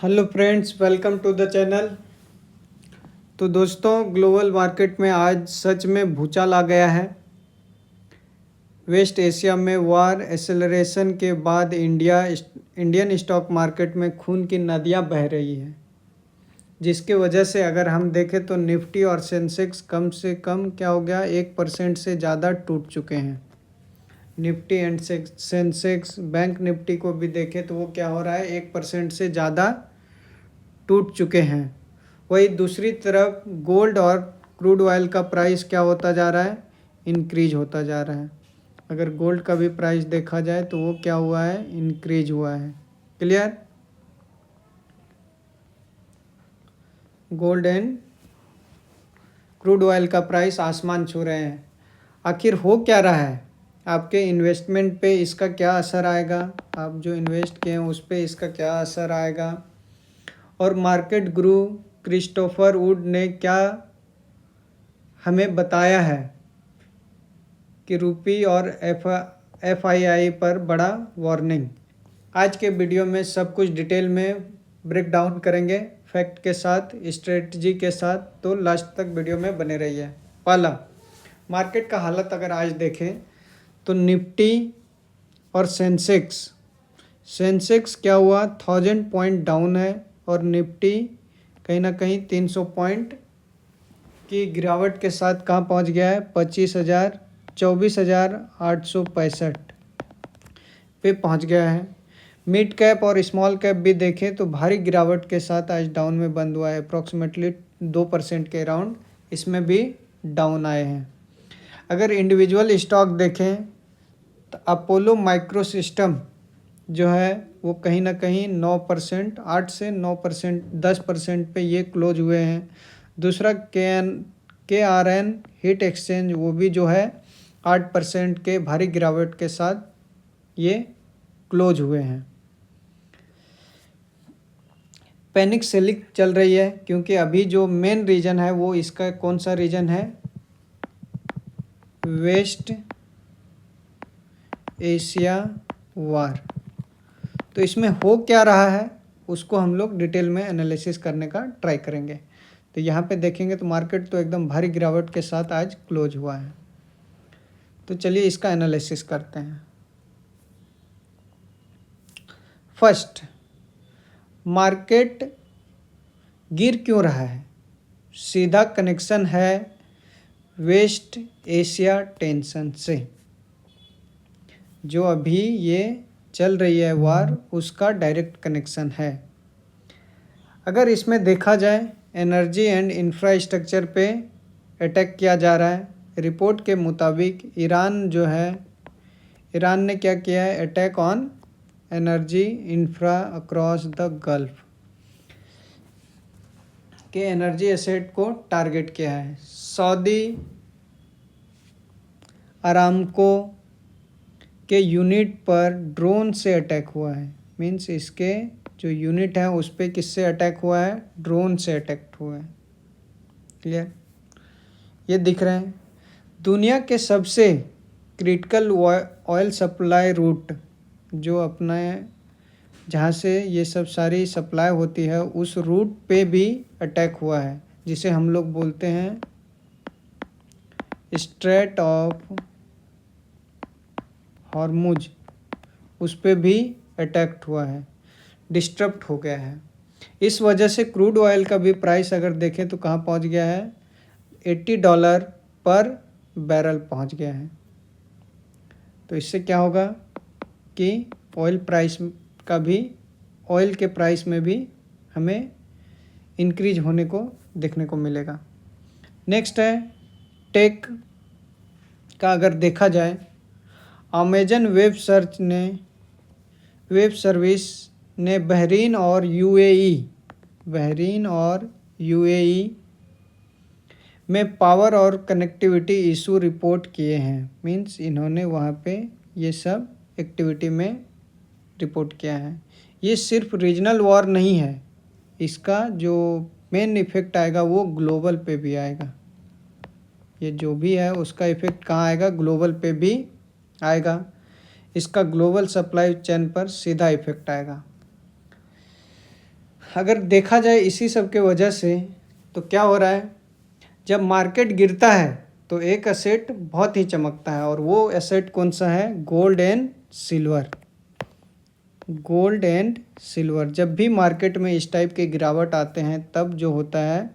Hello friends, welcome to the channel. तो दोस्तों, global market में आज सच में भूचाल आ गया है। वेस्ट एशिया में वार एसेलरेशन के बाद इंडियन स्टॉक मार्केट में खून की नदियां बह रही हैं, जिसके वजह से अगर हम देखें तो निफ्टी और सेंसेक्स कम से कम क्या हो गया, 1% से ज़्यादा टूट चुके हैं। Nifty and Sensex, bank Nifty को भी देखें तो वो क्या हो रहा है, 1% से ज़्यादा टूट चुके हैं। वही दूसरी तरफ गोल्ड और क्रूड ऑयल का प्राइस क्या होता जा रहा है, इंक्रीज होता जा रहा है। अगर गोल्ड का भी प्राइस देखा जाए तो वो क्या हुआ है, इंक्रीज हुआ है। Clear? Gold and crude oil का प्राइस आसमान छू रहे हैं। आखिर हो क्या रहा है, आपके इन्वेस्टमेंट पे इसका क्या असर आएगा, आप जो इन्वेस्ट किए हैं उस पर इसका क्या असर आएगा। और मार्केट गुरु क्रिस्टोफर वुड ने क्या हमें बताया है कि रूपी और एफआईआई पर बड़ा वार्निंग। आज के वीडियो में सब कुछ डिटेल में ब्रेक डाउन करेंगे, फैक्ट के साथ, स्ट्रेटजी के साथ। तो लास्ट तक वीडियो में बने रहिए। पहला, मार्केट का हालत अगर आज देखें तो निफ्टी और सेंसेक्स क्या हुआ, 1000 पॉइंट डाउन है और निफ्टी कहीं ना कहीं 300 पॉइंट की गिरावट के साथ कहाँ पहुँच गया है, 24,865 पे पहुँच गया है। मिड कैप और स्मॉल कैप भी देखें तो भारी गिरावट के साथ आज डाउन में बंद हुआ है। अप्रॉक्सीमेटली 2% के अराउंड इसमें भी डाउन आए हैं। अगर इंडिविजुअल स्टॉक देखें तो अपोलो माइक्रो सिस्टम जो है वो कहीं ना कहीं 9%, 8 से 9%, 10% पे ये क्लोज हुए हैं। दूसरा KRN हीट एक्सचेंज, वो भी जो है 8% के भारी गिरावट के साथ ये क्लोज हुए हैं। पैनिक सेलिंग चल रही है क्योंकि अभी जो मेन रीजन है वो इसका कौन सा रीजन है, वेस्ट एशिया वार। तो इसमें हो क्या रहा है उसको हम लोग डिटेल में एनालिसिस करने का ट्राई करेंगे। तो यहाँ पे देखेंगे तो मार्केट तो एकदम भारी गिरावट के साथ आज क्लोज हुआ है। तो चलिए इसका एनालिसिस करते हैं। फर्स्ट, मार्केट गिर क्यों रहा है? सीधा कनेक्शन है वेस्ट एशिया टेंशन से। जो अभी ये चल रही है वार, उसका डायरेक्ट कनेक्शन है। अगर इसमें देखा जाए, एनर्जी एंड इंफ्रास्ट्रक्चर पे अटैक किया जा रहा है। रिपोर्ट के मुताबिक ईरान जो है, ईरान ने क्या किया है, attack on energy infra across the gulf के एनर्जी एसेट को टारगेट किया है। सऊदी अरामको के यूनिट पर ड्रोन से अटैक हुआ है। मीन्स इसके जो यूनिट है उस पर किससे अटैक हुआ है, ड्रोन से अटैक हुआ है। क्लियर? ये दिख रहे हैं। दुनिया के सबसे क्रिटिकल ऑयल सप्लाई रूट जो अपना जहाँ से ये सब सारी सप्लाई होती है, उस रूट पे भी अटैक हुआ है, जिसे हम लोग बोलते हैं स्ट्रेट ऑफ हॉर्मुज। उस पे भी अटैक हुआ है, डिस्टर्ब हो गया है। इस वजह से क्रूड ऑयल का भी प्राइस अगर देखें तो कहाँ पहुँच गया है, $80 पर बैरल पहुँच गया है। तो इससे क्या होगा कि ऑयल प्राइस का भी, ऑयल के प्राइस में भी हमें इंक्रीज होने को देखने को मिलेगा। नेक्स्ट है टेक का। अगर देखा जाए, अमेजन वेब सर्विस ने बहरीन और यूएई में पावर और कनेक्टिविटी इशू रिपोर्ट किए हैं। मीन्स इन्होंने वहाँ पे ये सब एक्टिविटी में रिपोर्ट किया है। ये सिर्फ रीजनल वॉर नहीं है, इसका जो मेन इफ़ेक्ट आएगा वो ग्लोबल पे भी आएगा। ये जो भी है उसका इफ़ेक्ट कहाँ आएगा, ग्लोबल पे भी आएगा। इसका ग्लोबल सप्लाई चेन पर सीधा इफ़ेक्ट आएगा। अगर देखा जाए इसी सब के वजह से, तो क्या हो रहा है, जब मार्केट गिरता है तो एक एसेट बहुत ही चमकता है, और वो एसेट कौन सा है, gold and silver. Gold and silver, जब भी मार्केट में इस टाइप के गिरावट आते हैं तब जो होता है,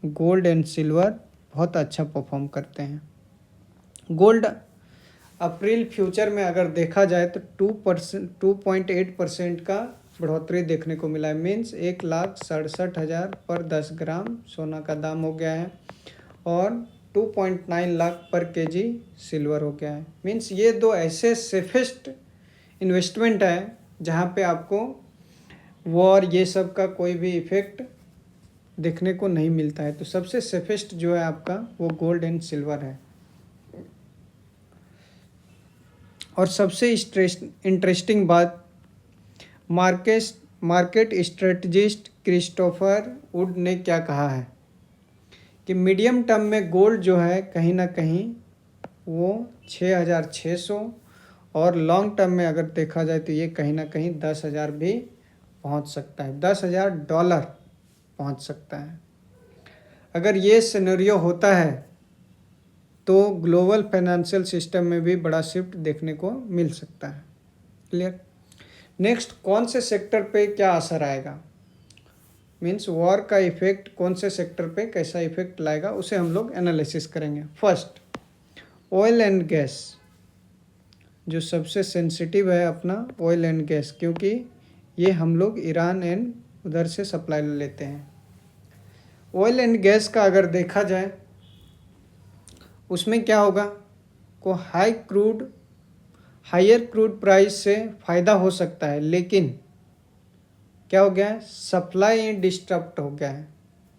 गोल्ड एंड सिल्वर बहुत अच्छा परफॉर्म करते हैं। गोल्ड अप्रैल फ्यूचर में अगर देखा जाए तो 2.8% का बढ़ोतरी देखने को मिला है। मीन्स 1,67,000 पर 10 ग्राम सोना का दाम हो गया है, और 2.9 लाख पर केजी सिल्वर हो गया है। मीन्स ये दो ऐसे सेफेस्ट इन्वेस्टमेंट है जहाँ पे आपको वॉर ये सब का कोई भी इफ़ेक्ट देखने को नहीं मिलता है। तो सबसे सेफेस्ट जो है आपका वो गोल्ड एंड सिल्वर है। और सबसे इंटरेस्टिंग बात, मार्केट स्ट्रेटजिस्ट क्रिस्टोफर वुड ने क्या कहा है कि मीडियम टर्म में गोल्ड जो है कहीं ना कहीं वो 6,600, और लॉन्ग टर्म में अगर देखा जाए तो ये कहीं ना कहीं 10,000 भी पहुंच सकता है, $10,000 पहुंच सकता है। अगर ये सिनेरियो होता है तो ग्लोबल फाइनेंशियल सिस्टम में भी बड़ा शिफ्ट देखने को मिल सकता है। क्लियर। नेक्स्ट, कौन से सेक्टर पे क्या असर आएगा, मीन्स वॉर का इफेक्ट कौन से सेक्टर पे कैसा इफेक्ट लाएगा, उसे हम लोग एनालिसिस करेंगे। फर्स्ट, ऑयल एंड गैस, जो सबसे सेंसिटिव है अपना ऑयल एंड गैस, क्योंकि ये हम लोग ईरान एंड उधर से सप्लाई लेते हैं। ऑयल एंड गैस का अगर देखा जाए उसमें क्या होगा, को हायर क्रूड प्राइस से फ़ायदा हो सकता है, लेकिन क्या हो गया है, सप्लाई डिस्टर्ब हो गया है।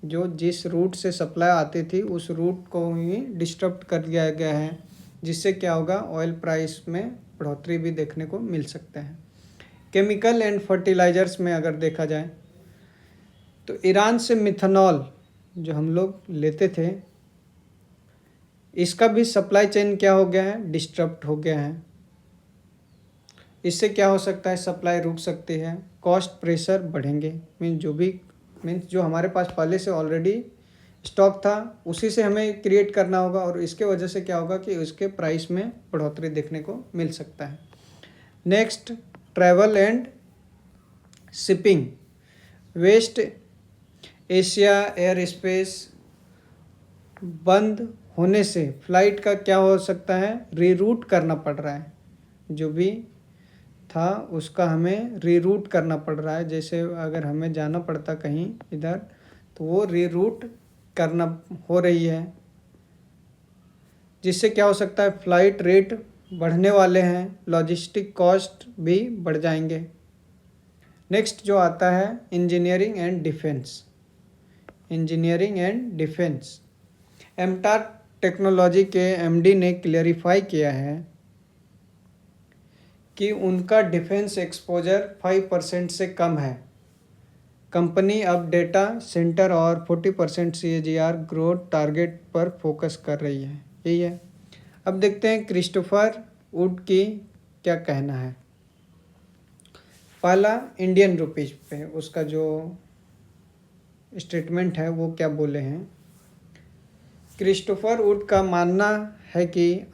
जो जिस रूट से सप्लाई आती थी उस रूट को ही डिस्टर्ब कर दिया गया है, जिससे क्या होगा, ऑयल प्राइस में बढ़ोतरी भी देखने को मिल सकता है। केमिकल एंड फर्टिलाइजर्स में अगर देखा जाए तो ईरान से मिथनॉल जो हम लोग लेते थे, इसका भी सप्लाई चेन क्या हो गया है, डिस्टर्ब हो गया है। इससे क्या हो सकता है, सप्लाई रुक सकती है, कॉस्ट प्रेशर बढ़ेंगे। मीन्स जो हमारे पास पहले से ऑलरेडी स्टॉक था उसी से हमें क्रिएट करना होगा, और इसके वजह से क्या होगा कि उसके प्राइस में बढ़ोतरी देखने को मिल सकता है। Next, travel and shipping, West Asia air space बंद होने से फ्लाइट का क्या हो सकता है, रीरूट करना पड़ रहा है। जो भी था उसका हमें रीरूट करना पड़ रहा है। जैसे अगर हमें जाना पड़ता कहीं इधर तो वो रीरूट करना हो रही है, जिससे क्या हो सकता है, फ्लाइट रेट बढ़ने वाले हैं, लॉजिस्टिक कॉस्ट भी बढ़ जाएंगे। नेक्स्ट जो आता है, इंजीनियरिंग एंड डिफेंस। एमटार टेक्नोलॉजी के एमडी ने क्लेरिफाई किया है कि उनका डिफेंस एक्सपोजर 5% से कम है। कंपनी अब डेटा सेंटर और 40% CAGR ग्रोथ टारगेट पर फोकस कर रही है। यही है। अब देखते हैं क्रिस्टोफर वुड की क्या कहना है। पहला, इंडियन रुपीज पे उसका जो स्टेटमेंट है वो क्या बोले हैं। क्रिस्टोफर वुड का मानना है कि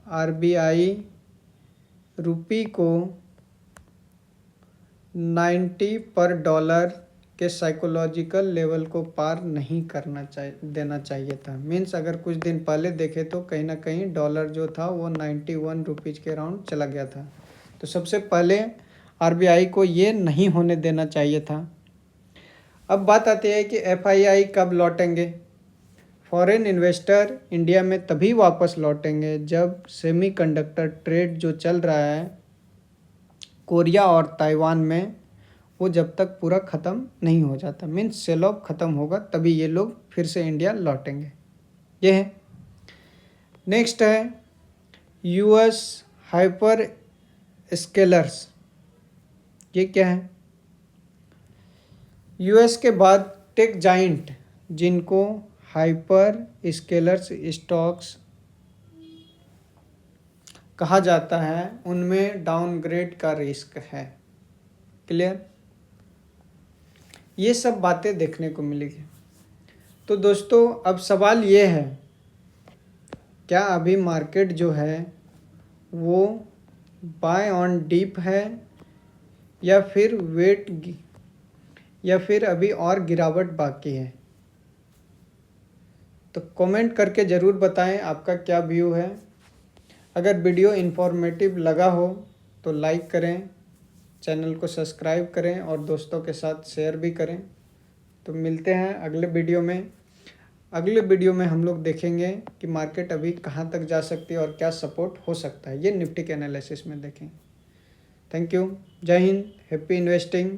आरबीआई रुपी को 90 पर डॉलर के साइकोलॉजिकल लेवल को पार नहीं देना चाहिए था। मीन्स अगर कुछ दिन पहले देखे तो कहीं ना कहीं डॉलर जो था वो 91 रुपीज़ के अराउंड चला गया था। तो सबसे पहले आरबीआई को ये नहीं होने देना चाहिए था। अब बात आती है कि एफआईआई कब लौटेंगे। फॉरेन इन्वेस्टर इंडिया में तभी वापस लौटेंगे जब सेमीकंडक्टर ट्रेड जो चल रहा है कोरिया और ताइवान में, वो जब तक पूरा ख़त्म नहीं हो जाता, मीन्स सेल ऑफ ख़त्म होगा, तभी ये लोग फिर से इंडिया लौटेंगे। ये है। नेक्स्ट है यूएस हाइपर स्केलर्स। ये क्या है, यूएस के बाद टेक जाइंट जिनको हाइपर स्केलर्स स्टॉक्स कहा जाता है, उनमें डाउनग्रेड का रिस्क है। क्लियर, ये सब बातें देखने को मिलेगी। तो दोस्तों अब सवाल ये है, क्या अभी मार्केट जो है वो बाय ऑन डीप है या फिर या फिर अभी और गिरावट बाकी है? तो कमेंट करके ज़रूर बताएं आपका क्या व्यू है। अगर वीडियो इन्फॉर्मेटिव लगा हो तो लाइक करें, चैनल को सब्सक्राइब करें और दोस्तों के साथ शेयर भी करें। तो मिलते हैं अगले वीडियो में। अगले वीडियो में हम लोग देखेंगे कि मार्केट अभी कहाँ तक जा सकती है और क्या सपोर्ट हो सकता है, ये निफ्टी के एनालिसिस में देखें। थैंक यू, जय हिंद, हैप्पी इन्वेस्टिंग।